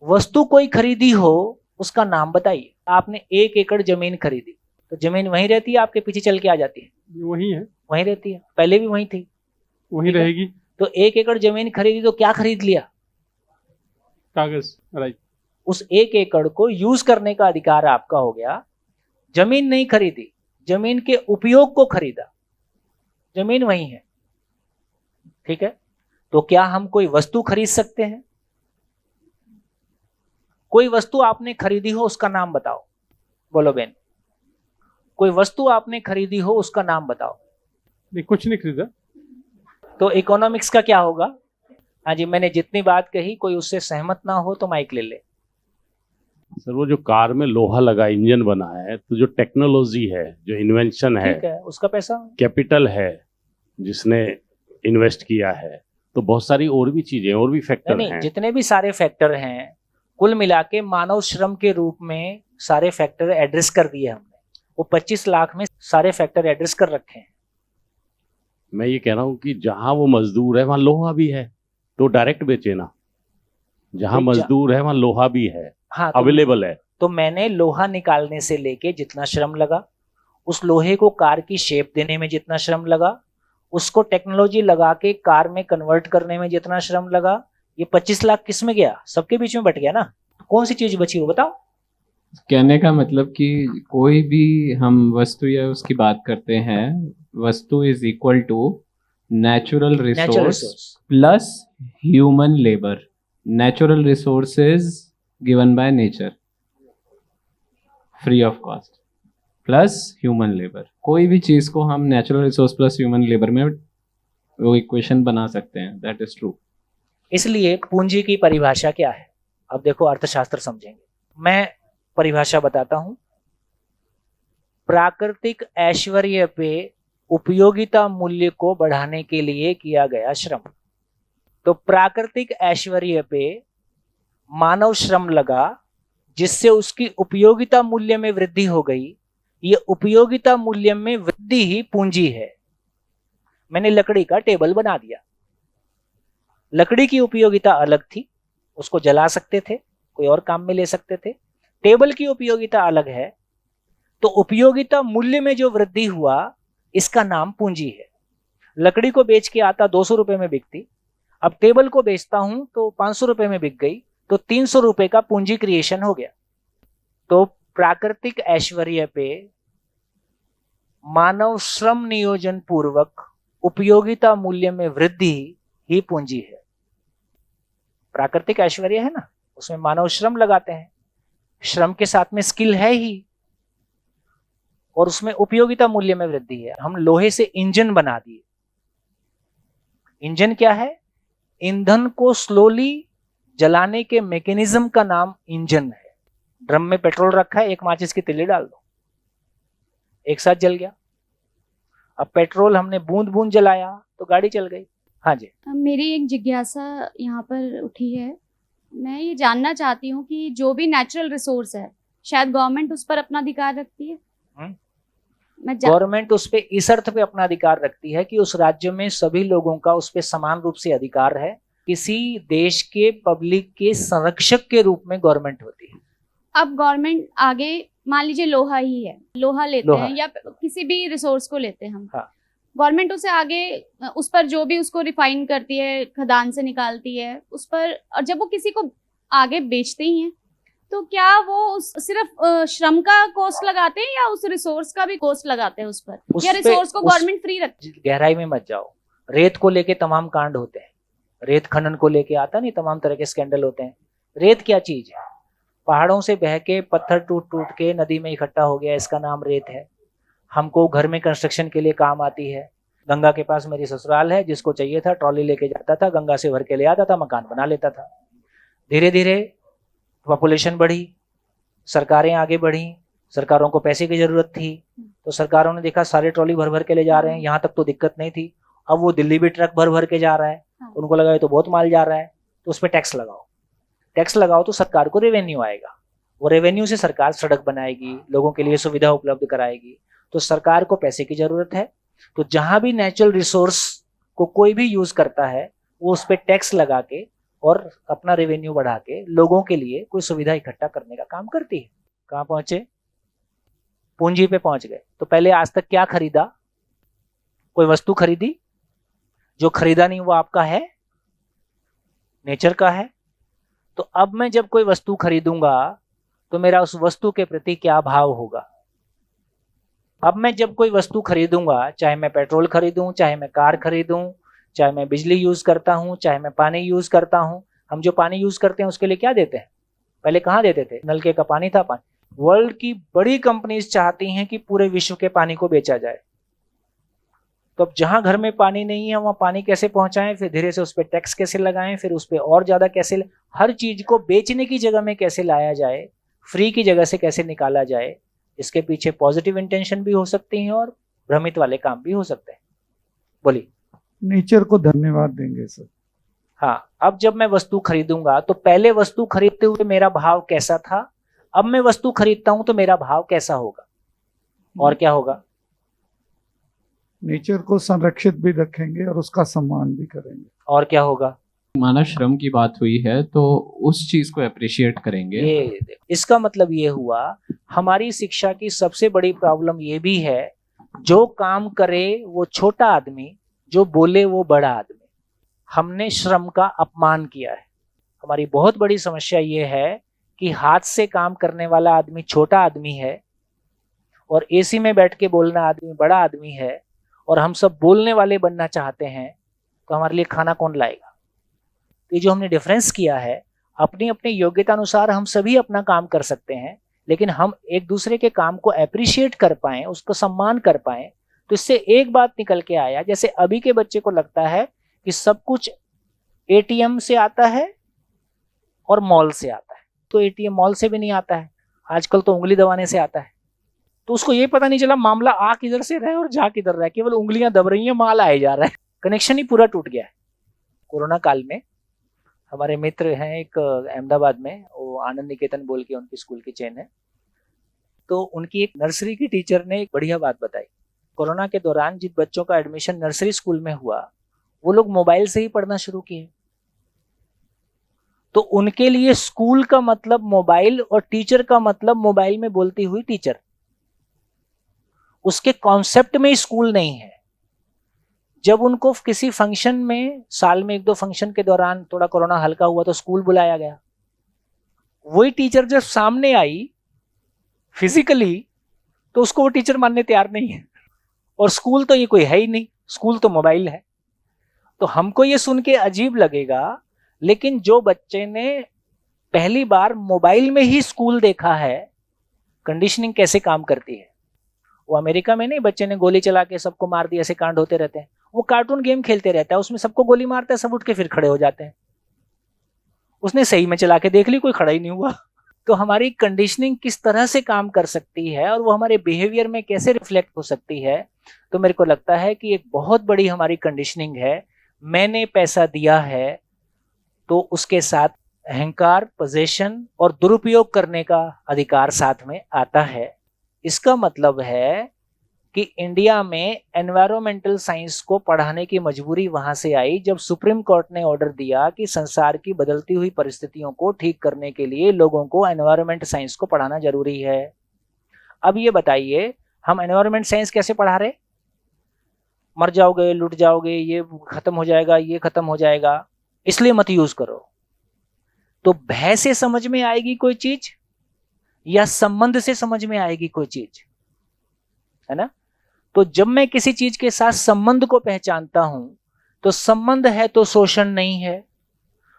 [SPEAKER 2] वस्तु कोई खरीदी हो, उसका नाम बताइए। आपने 1 एकड़ जमीन खरीदी, तो जमीन वहीं रहती है, आपके पीछे चल के आ जाती है?
[SPEAKER 5] वही है,
[SPEAKER 2] वहीं रहती है, पहले भी वहीं थी,
[SPEAKER 5] वहीं रहेगी।
[SPEAKER 2] तो 1 एकड़ जमीन खरीदी तो क्या खरीद लिया?
[SPEAKER 5] कागज। राइट।
[SPEAKER 2] उस 1 एकड़ को यूज करने का अधिकार आपका हो गया। जमीन नहीं खरीदी, जमीन के उपयोग को खरीदा, जमीन वही है। ठीक है, तो क्या हम कोई वस्तु खरीद सकते हैं? कोई वस्तु आपने खरीदी हो, उसका नाम बताओ। बोलो बेन, कोई वस्तु आपने खरीदी हो, उसका नाम बताओ।
[SPEAKER 5] नहीं, कुछ नहीं खरीदा।
[SPEAKER 2] तो इकोनॉमिक्स का क्या होगा? हाँ जी, मैंने जितनी बात कही, कोई उससे सहमत ना हो तो माइक ले ले।
[SPEAKER 6] सर, वो जो कार में लोहा लगा, इंजन बना है, तो जो टेक्नोलॉजी है, जो इन्वेंशन है,
[SPEAKER 2] ठीक है, उसका पैसा,
[SPEAKER 6] कैपिटल है जिसने इन्वेस्ट किया है, तो बहुत सारी और भी चीजें, और भी फैक्टर
[SPEAKER 2] नहीं,
[SPEAKER 6] हैं।
[SPEAKER 2] जितने भी सारे फैक्टर हैं, कुल मिला के मानव श्रम के रूप में सारे फैक्टर एड्रेस कर दिए हमने। वो 25 लाख में सारे फैक्टर एड्रेस कर रखे हैं।
[SPEAKER 6] मैं ये कह रहा हूँ कि जहां वो मजदूर है वहां लोहा भी है, तो डायरेक्ट बेचे ना। जहां मजदूर है वहां लोहा भी है,
[SPEAKER 2] हाँ,
[SPEAKER 6] अवेलेबल है।
[SPEAKER 2] तो मैंने लोहा निकालने से लेके जितना श्रम लगा, उस लोहे को कार की शेप देने में जितना श्रम लगा, उसको टेक्नोलॉजी लगा के कार में कन्वर्ट करने में जितना श्रम लगा, ये 25 लाख किस में गया? सबके बीच में बट गया ना। कौन सी चीज बची हो बताओ?
[SPEAKER 7] कहने का मतलब कि कोई भी हम वस्तु या उसकी बात करते हैं, वस्तु is equal to natural resource plus human labour. Natural resources given by nature free of cost plus human labour. कोई भी चीज को हम natural resource plus human labour में वो इक्वेशन बना सकते हैं। That is true.
[SPEAKER 2] इसलिए पूंजी की परिभाषा क्या है? अब देखो, अर्थशास्त्र समझेंगे। मैं परिभाषा बताता हूं। प्राकृतिक ऐश्वर्य पे उपयोगिता मूल्य को बढ़ाने के लिए किया गया श्रम। तो प्राकृतिक ऐश्वर्य पे मानव श्रम लगा, जिससे उसकी उपयोगिता मूल्य में वृद्धि हो गई। ये उपयोगिता मूल्य में वृद्धि ही पूंजी है। मैंने लकड़ी का टेबल बना दिया। लकड़ी की उपयोगिता अलग थी, उसको जला सकते थे, कोई और काम में ले सकते थे। टेबल की उपयोगिता अलग है। तो उपयोगिता मूल्य में जो वृद्धि हुआ, इसका नाम पूंजी है। लकड़ी को बेच के आता 200 रुपए में बिकती, अब टेबल को बेचता हूं तो 500 रुपए में बिक गई, तो 300 रुपए का पूंजी क्रिएशन हो गया। तो प्राकृतिक ऐश्वर्य पे मानव श्रम नियोजन पूर्वक उपयोगिता मूल्य में वृद्धि ही पूंजी है। प्राकृतिक ऐश्वर्य है ना, उसमें मानव श्रम लगाते हैं, श्रम के साथ में स्किल है ही, और उसमें उपयोगिता मूल्य में वृद्धि है। हम लोहे से इंजन बना दिए। इंजन क्या है? ईंधन को स्लोली जलाने के मैकेनिज्म का नाम इंजन है। ड्रम में पेट्रोल रखा है, एक माचिस की तिल्ली डाल दो, एक साथ जल गया। अब पेट्रोल हमने बूंद बूंद जलाया तो गाड़ी चल गई। हाँ जी।
[SPEAKER 8] मेरी एक जिज्ञासा यहाँ पर उठी है। मैं ये जानना चाहती हूँ कि जो भी नेचुरल रिसोर्स है, शायद गवर्नमेंट उस पर अपना अधिकार रखती है।
[SPEAKER 2] गवर्नमेंट उस पे इस अर्थ पे अपना अधिकार रखती है कि उस राज्य में सभी लोगों का उस पे समान रूप से अधिकार है। किसी देश के पब्लिक के संरक्षक के रूप में गवर्नमेंट होती है।
[SPEAKER 8] अब गवर्नमेंट आगे, मान लीजिए लोहा ही है, लोहा लेते हैं या किसी भी रिसोर्स को लेते हैं हम,
[SPEAKER 2] हाँ।
[SPEAKER 8] गवर्नमेंट उसे आगे उस पर जो भी उसको रिफाइन करती है, खदान से निकालती है उस पर, और जब वो किसी को आगे बेचते ही हैं, तो क्या वो सिर्फ श्रम का कॉस्ट लगाते हैं या उस रिसोर्स का भी कॉस्ट लगाते हैं उस पर, या रिसोर्स को गवर्नमेंट फ्री रखती है?
[SPEAKER 2] गहराई में मत जाओ। रेत को लेके तमाम कांड होते हैं, रेत खनन को लेके आता नहीं, तमाम तरह के स्कैंडल होते हैं। रेत क्या चीज है? पहाड़ों से बह के पत्थर टूट टूट के नदी में इकट्ठा हो गया, इसका नाम रेत है। हमको घर में कंस्ट्रक्शन के लिए काम आती है। गंगा के पास मेरी ससुराल है, जिसको चाहिए था ट्रॉली लेके जाता था, गंगा से भर के ले आता था, मकान बना लेता था। धीरे धीरे पॉपुलेशन बढ़ी, सरकारें आगे बढ़ी, सरकारों को पैसे की जरूरत थी, तो सरकारों ने देखा सारे ट्रॉली भर भर के ले जा रहे हैं, यहाँ तक तो दिक्कत नहीं थी, अब वो दिल्ली भी ट्रक भर भर के जा रहा है, उनको लगा ये तो बहुत माल जा रहा है, तो उस पर टैक्स लगाओ। टैक्स लगाओ तो सरकार को रेवेन्यू आएगा, वो रेवेन्यू से सरकार सड़क बनाएगी, लोगों के लिए सुविधा उपलब्ध कराएगी। तो सरकार को पैसे की जरूरत है, तो जहां भी नेचुरल रिसोर्स को कोई भी यूज करता है, वो उस पर टैक्स लगा के और अपना रेवेन्यू बढ़ा के लोगों के लिए कोई सुविधा इकट्ठा करने का काम करती है। कहाँ पहुंचे? पूंजी पे पहुंच गए। तो पहले आज तक क्या खरीदा? कोई वस्तु खरीदी? जो खरीदा नहीं वो आपका है, नेचर का है। तो अब मैं जब कोई वस्तु खरीदूंगा तो मेरा उस वस्तु के प्रति क्या भाव होगा? अब मैं जब कोई वस्तु खरीदूंगा, चाहे मैं पेट्रोल खरीदूं, चाहे मैं कार खरीदूं, चाहे मैं बिजली यूज करता हूं, चाहे मैं पानी यूज करता हूं, हम जो पानी यूज करते हैं उसके लिए क्या देते हैं? पहले कहाँ देते थे? नलके का पानी था। पानी, वर्ल्ड की बड़ी कंपनीज चाहती हैं कि पूरे विश्व के पानी को बेचा जाए। तो अब जहां घर में पानी नहीं है वहां पानी कैसे पहुंचाएं, फिर धीरे से उस पर टैक्स कैसे लगाएं, फिर उस पर और ज्यादा कैसे, हर चीज को बेचने की जगह में कैसे लाया जाए, फ्री की जगह से कैसे निकाला जाए, इसके पीछे पॉजिटिव इंटेंशन भी हो सकती हैं और भ्रमित वाले काम भी हो सकते हैं। बोलिए।
[SPEAKER 9] नेचर को धन्यवाद देंगे सर।
[SPEAKER 2] हाँ, अब जब मैं वस्तु खरीदूंगा तो पहले वस्तु खरीदते हुए मेरा भाव कैसा था, अब मैं वस्तु खरीदता हूं तो मेरा भाव कैसा होगा और क्या होगा?
[SPEAKER 9] नेचर को संरक्षित भी रखेंगे और उसका सम्मान भी करेंगे।
[SPEAKER 2] और क्या होगा?
[SPEAKER 7] मानव श्रम की बात हुई है तो उस चीज को अप्रिशिएट करेंगे।
[SPEAKER 2] ये इसका मतलब ये हुआ, हमारी शिक्षा की सबसे बड़ी प्रॉब्लम ये भी है, जो काम करे वो छोटा आदमी, जो बोले वो बड़ा आदमी। हमने श्रम का अपमान किया है। हमारी बहुत बड़ी समस्या ये है कि हाथ से काम करने वाला आदमी छोटा आदमी है और एसी में बैठ के बोलना आदमी बड़ा आदमी है, और हम सब बोलने वाले बनना चाहते हैं, तो हमारे लिए खाना कौन लाएगा? ये जो हमने डिफरेंस किया है, अपनी अपनी योग्यता अनुसार हम सभी अपना काम कर सकते हैं, लेकिन हम एक दूसरे के काम को एप्रिशिएट कर पाएं, उसको सम्मान कर पाएं, तो इससे एक बात निकल के आया, जैसे अभी के बच्चे को लगता है कि सब कुछ एटीएम से आता है और मॉल से आता है, तो एटीएम मॉल से भी नहीं आता है, आजकल तो उंगली दबाने से आता है। तो उसको ये पता नहीं चला मामला आ किधर से रहा है और जा किधर रहा है, केवल उंगलियां दब रही हैं, माल आए जा रहा है, कनेक्शन ही पूरा टूट गया है। कोरोना काल में हमारे मित्र हैं एक अहमदाबाद में, वो आनंद निकेतन बोल के उनकी स्कूल की चेन है, तो उनकी एक नर्सरी की टीचर ने एक बढ़िया बात बताई। कोरोना के दौरान जिन बच्चों का एडमिशन नर्सरी स्कूल में हुआ, वो लोग मोबाइल से ही पढ़ना शुरू किए, तो उनके लिए स्कूल का मतलब मोबाइल और टीचर का मतलब मोबाइल में बोलती हुई टीचर। उसके कॉन्सेप्ट में स्कूल नहीं है। जब उनको किसी फंक्शन में, साल में 1-2 फंक्शन के दौरान थोड़ा कोरोना हल्का हुआ तो स्कूल बुलाया गया, वही टीचर जब सामने आई फिजिकली, तो उसको वो टीचर मानने तैयार नहीं है। और स्कूल तो ये कोई है ही नहीं, स्कूल तो मोबाइल है। तो हमको ये सुन के अजीब लगेगा, लेकिन जो बच्चे ने पहली बार मोबाइल में ही स्कूल देखा है, कंडीशनिंग कैसे काम करती है। वो अमेरिका में नहीं, बच्चे ने गोली चला के सबको मार दिया, ऐसे कांड होते रहते हैं। वो कार्टून गेम खेलते रहता है, उसमें सबको गोली मारता है, सब उठ के फिर खड़े हो जाते हैं। उसने सही में चला के देख ली, कोई खड़ा ही नहीं हुआ। तो हमारी कंडीशनिंग किस तरह से काम कर सकती है और वो हमारे बिहेवियर में कैसे रिफ्लेक्ट हो सकती है, तो मेरे को लगता है कि एक बहुत बड़ी हमारी कंडीशनिंग है। मैंने पैसा दिया है तो उसके साथ अहंकार, पोजेशन और दुरुपयोग करने का अधिकार साथ में आता है। इसका मतलब है कि इंडिया में एनवायरमेंटल साइंस को पढ़ाने की मजबूरी वहां से आई जब सुप्रीम कोर्ट ने ऑर्डर दिया कि संसार की बदलती हुई परिस्थितियों को ठीक करने के लिए लोगों को एनवायरमेंट साइंस को पढ़ाना जरूरी है। अब ये बताइए, हम एनवायरमेंट साइंस कैसे पढ़ा रहे? मर जाओगे, लुट जाओगे, ये खत्म हो जाएगा, ये खत्म हो जाएगा, इसलिए मत यूज करो। तो भय से समझ में आएगी कोई चीज या संबंध से समझ में आएगी कोई चीज, है ना? तो जब मैं किसी चीज के साथ संबंध को पहचानता हूं, तो संबंध है तो शोषण नहीं है,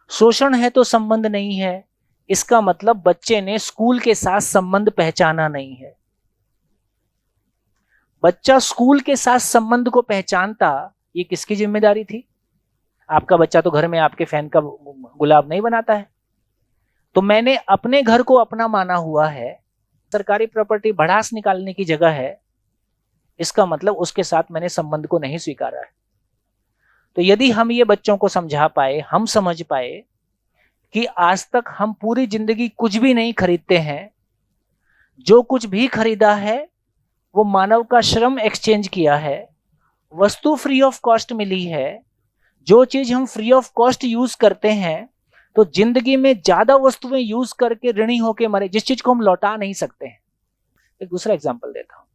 [SPEAKER 2] शोषण है तो संबंध नहीं है। इसका मतलब बच्चे ने स्कूल के साथ संबंध पहचाना नहीं है। बच्चा स्कूल के साथ संबंध को पहचानता, ये किसकी जिम्मेदारी थी? आपका बच्चा तो घर में आपके फैन का गुलाब नहीं बनाता है। तो मैंने अपने घर को अपना माना हुआ है, सरकारी प्रॉपर्टी भड़ास निकालने की जगह है, इसका मतलब उसके साथ मैंने संबंध को नहीं स्वीकारा है। तो यदि हम ये बच्चों को समझा पाए, हम समझ पाए कि आज तक हम पूरी जिंदगी कुछ भी नहीं खरीदते हैं, जो कुछ भी खरीदा है वो मानव का श्रम एक्सचेंज किया है, वस्तु फ्री ऑफ कॉस्ट मिली है, जो चीज हम फ्री ऑफ कॉस्ट यूज करते हैं, तो जिंदगी में ज्यादा वस्तुएं यूज करके ऋणी होके मरे, जिस चीज को हम लौटा नहीं सकते हैं। एक दूसरा एग्जांपल देता हूं।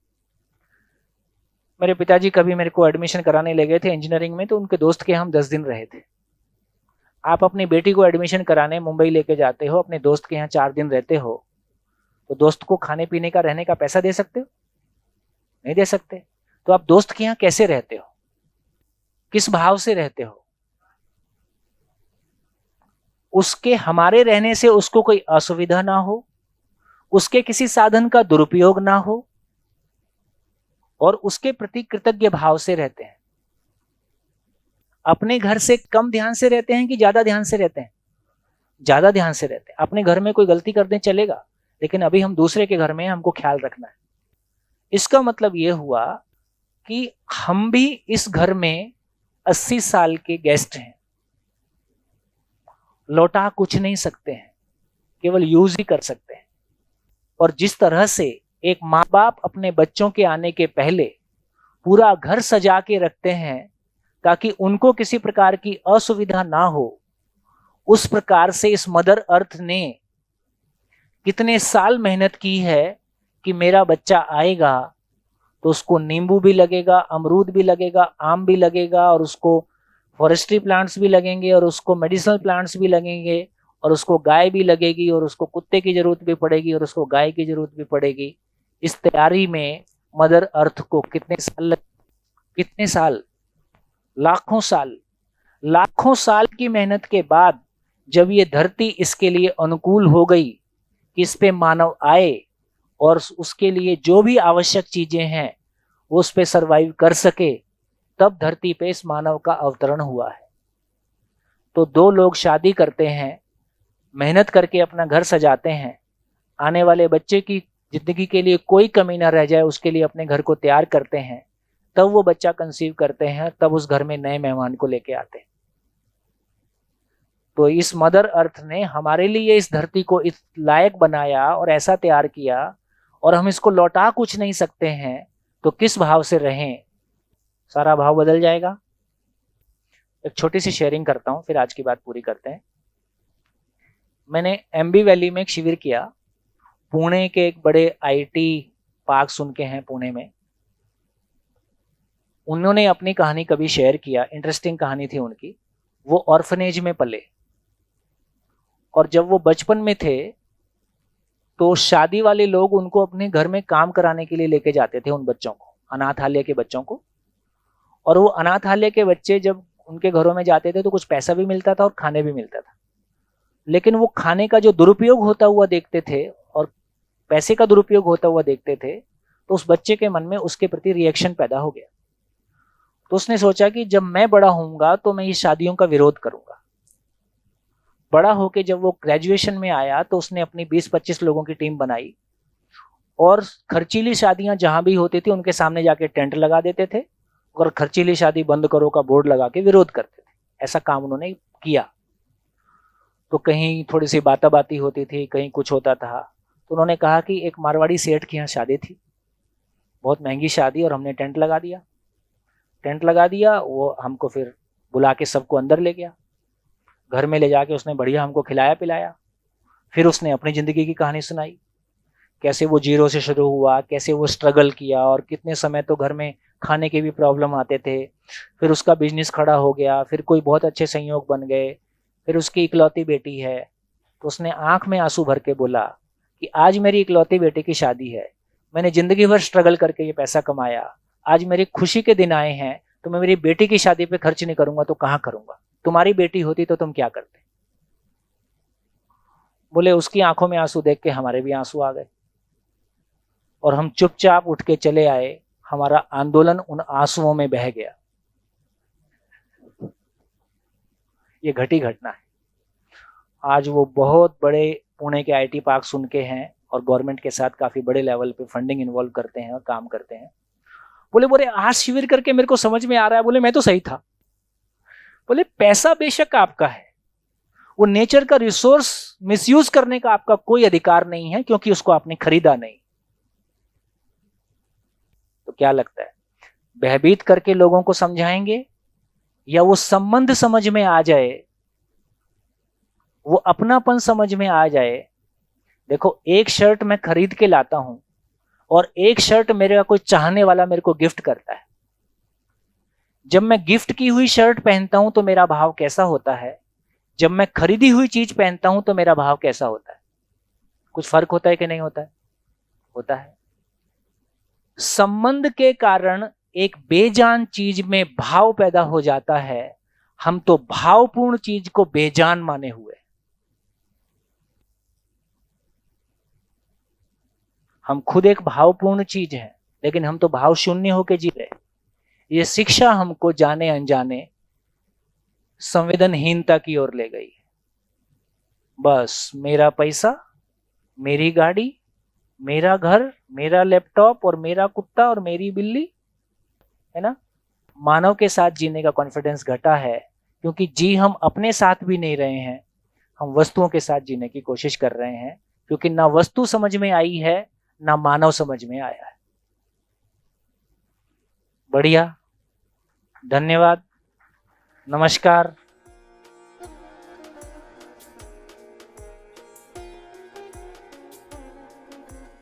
[SPEAKER 2] मेरे पिताजी कभी मेरे को एडमिशन कराने ले गए थे इंजीनियरिंग में, तो उनके दोस्त के हम 10 दिन रहे थे। आप अपनी बेटी को एडमिशन कराने मुंबई लेके जाते हो, अपने दोस्त के यहाँ 4 दिन रहते हो, तो दोस्त को खाने पीने का, रहने का पैसा दे सकते हो? नहीं दे सकते। तो आप दोस्त के यहाँ कैसे रहते हो, किस भाव से रहते हो? उसके हमारे रहने से उसको कोई असुविधा ना हो, उसके किसी साधन का दुरुपयोग ना हो, और उसके प्रति कृतज्ञ भाव से रहते हैं। अपने घर से कम ध्यान से रहते हैं कि ज्यादा ध्यान से रहते हैं? ज्यादा ध्यान से रहते हैं। अपने घर में कोई गलती कर दें चलेगा, लेकिन अभी हम दूसरे के घर में हैं, हमको ख्याल रखना है। इसका मतलब यह हुआ कि हम भी इस घर में 80 साल के गेस्ट हैं, लौटा कुछ नहीं सकते हैं, केवल यूज ही कर सकते हैं। और जिस तरह से एक माँ बाप अपने बच्चों के आने के पहले पूरा घर सजा के रखते हैं ताकि उनको किसी प्रकार की असुविधा ना हो, उस प्रकार से इस मदर अर्थ ने कितने साल मेहनत की है कि मेरा बच्चा आएगा तो उसको नींबू भी लगेगा, अमरूद भी लगेगा, आम भी लगेगा, और उसको फॉरेस्ट्री प्लांट्स भी लगेंगे, और उसको मेडिसिनल प्लांट्स भी लगेंगे, और उसको गाय भी लगेगी, और उसको कुत्ते की जरूरत भी पड़ेगी, और उसको गाय की जरूरत भी पड़ेगी। इस तैयारी में मदर अर्थ को कितने साल, लाखों साल की मेहनत के बाद जब ये धरती इसके लिए अनुकूल हो गई कि इस पे मानव आए और उसके लिए जो भी आवश्यक चीजें हैं वो उस पे सरवाइव कर सके, तब धरती पे इस मानव का अवतरण हुआ है। तो 2 लोग शादी करते हैं, मेहनत करके अपना घर सजाते हैं, आने वाले बच्चे की जिंदगी के लिए कोई कमी ना रह जाए उसके लिए अपने घर को तैयार करते हैं, तब वो बच्चा कंसीव करते हैं, तब उस घर में नए मेहमान को लेके आते हैं। तो इस मदर अर्थ ने हमारे लिए इस धरती को इस लायक बनाया और ऐसा तैयार किया, और हम इसको लौटा कुछ नहीं सकते हैं, तो किस भाव से रहें? सारा भाव बदल जाएगा। एक छोटी सी शेयरिंग करता हूं, फिर आज की बात पूरी करते हैं। मैंने एमबी वैली में एक शिविर किया, पुणे के एक बड़े आईटी पार्क सुन के हैं पुणे में। उन्होंने अपनी कहानी कभी शेयर किया, इंटरेस्टिंग कहानी थी उनकी। वो ऑर्फनेज में पले, और जब वो बचपन में थे तो शादी वाले लोग उनको अपने घर में काम कराने के लिए लेके जाते थे उन बच्चों को, अनाथालय के बच्चों को। और वो अनाथालय के बच्चे जब उनके घरों में जाते थे तो कुछ पैसा भी मिलता था और खाने भी मिलता था, लेकिन वो खाने का जो दुरुपयोग होता हुआ देखते थे और पैसे का दुरुपयोग होता हुआ देखते थे, तो उस बच्चे के मन में उसके प्रति रिएक्शन पैदा हो गया। तो उसने सोचा कि जब मैं बड़ा होऊंगा तो मैं ये शादियों का विरोध करूंगा। बड़ा होके जब वो ग्रेजुएशन में आया तो उसने अपनी 20-25 लोगों की टीम बनाई और खर्चीली शादियां जहां भी होती थी उनके सामने जाके टेंट लगा देते थे और खर्चीली शादी बंद करो का बोर्ड लगा के विरोध करते थे। ऐसा काम उन्होंने किया। तो कहीं थोड़ी सी बाताबाती होती थी, कहीं कुछ होता था। तो उन्होंने कहा कि एक मारवाड़ी सेठ की यहाँ शादी थी, बहुत महंगी शादी, और हमने टेंट लगा दिया। टेंट लगा दिया, वो हमको फिर बुला के सबको अंदर ले गया। घर में ले जाके उसने बढ़िया हमको खिलाया पिलाया। फिर उसने अपनी ज़िंदगी की कहानी सुनाई, कैसे वो जीरो से शुरू हुआ, कैसे वो स्ट्रगल किया और कितने समय तो घर में खाने के भी प्रॉब्लम आते थे। फिर उसका बिजनेस खड़ा हो गया, फिर कोई बहुत अच्छे संयोग बन गए, फिर उसकी इकलौती बेटी है। तो उसने आंख में आंसू भर के बोला कि आज मेरी इकलौती बेटी की शादी है, मैंने ज़िंदगी भर स्ट्रगल करके ये पैसा कमाया, आज मेरी खुशी के दिन आए हैं, तो मैं मेरी बेटी की शादी पे खर्च नहीं करूंगा तो कहाँ करूंगा? तुम्हारी बेटी होती तो तुम क्या करते? बोले उसकी आंखों में आंसू देख के हमारे भी आंसू आ गए और हम चुपचाप उठ के चले आए। हमारा आंदोलन उन आंसुओं में बह गया। ये घटी घटना है। आज वो बहुत बड़े पुणे के आईटी पार्क सुन के हैं और गवर्नमेंट के साथ काफी बड़े लेवल पे फंडिंग इन्वॉल्व करते हैं और काम करते हैं। बोले आज शिविर करके मेरे को समझ में आ रहा है, बोले मैं तो सही था। बोले पैसा बेशक आपका है, वो नेचर का रिसोर्स मिसयूज करने का आपका कोई अधिकार नहीं है, क्योंकि उसको आपने खरीदा नहीं। तो क्या लगता है, भयभीत करके लोगों को समझाएंगे या वो संबंध समझ में आ जाए, वो अपनापन समझ में आ जाए? देखो, एक शर्ट मैं खरीद के लाता हूं और एक शर्ट मेरा कोई चाहने वाला मेरे को गिफ्ट करता है। जब मैं गिफ्ट की हुई शर्ट पहनता हूं तो मेरा भाव कैसा होता है, जब मैं खरीदी हुई चीज पहनता हूं तो मेरा भाव कैसा होता है? कुछ फर्क होता है कि नहीं होता है? होता है। संबंध के कारण एक बेजान चीज में भाव पैदा हो जाता है। हम तो भावपूर्ण चीज को बेजान माने हुए। हम खुद एक भावपूर्ण चीज हैं, लेकिन हम तो भाव शून्य होके जी रहे। ये शिक्षा हमको जाने अनजाने संवेदनहीनता की ओर ले गई। बस मेरा पैसा, मेरी गाड़ी, मेरा घर, मेरा लैपटॉप और मेरा कुत्ता और मेरी बिल्ली, है ना? मानव के साथ जीने का कॉन्फिडेंस घटा है, क्योंकि जी हम अपने साथ भी नहीं रहे हैं, हम वस्तुओं के साथ जीने की कोशिश कर रहे हैं, क्योंकि ना वस्तु समझ में आई है ना मानव समझ में आया है। बढ़िया, धन्यवाद, नमस्कार।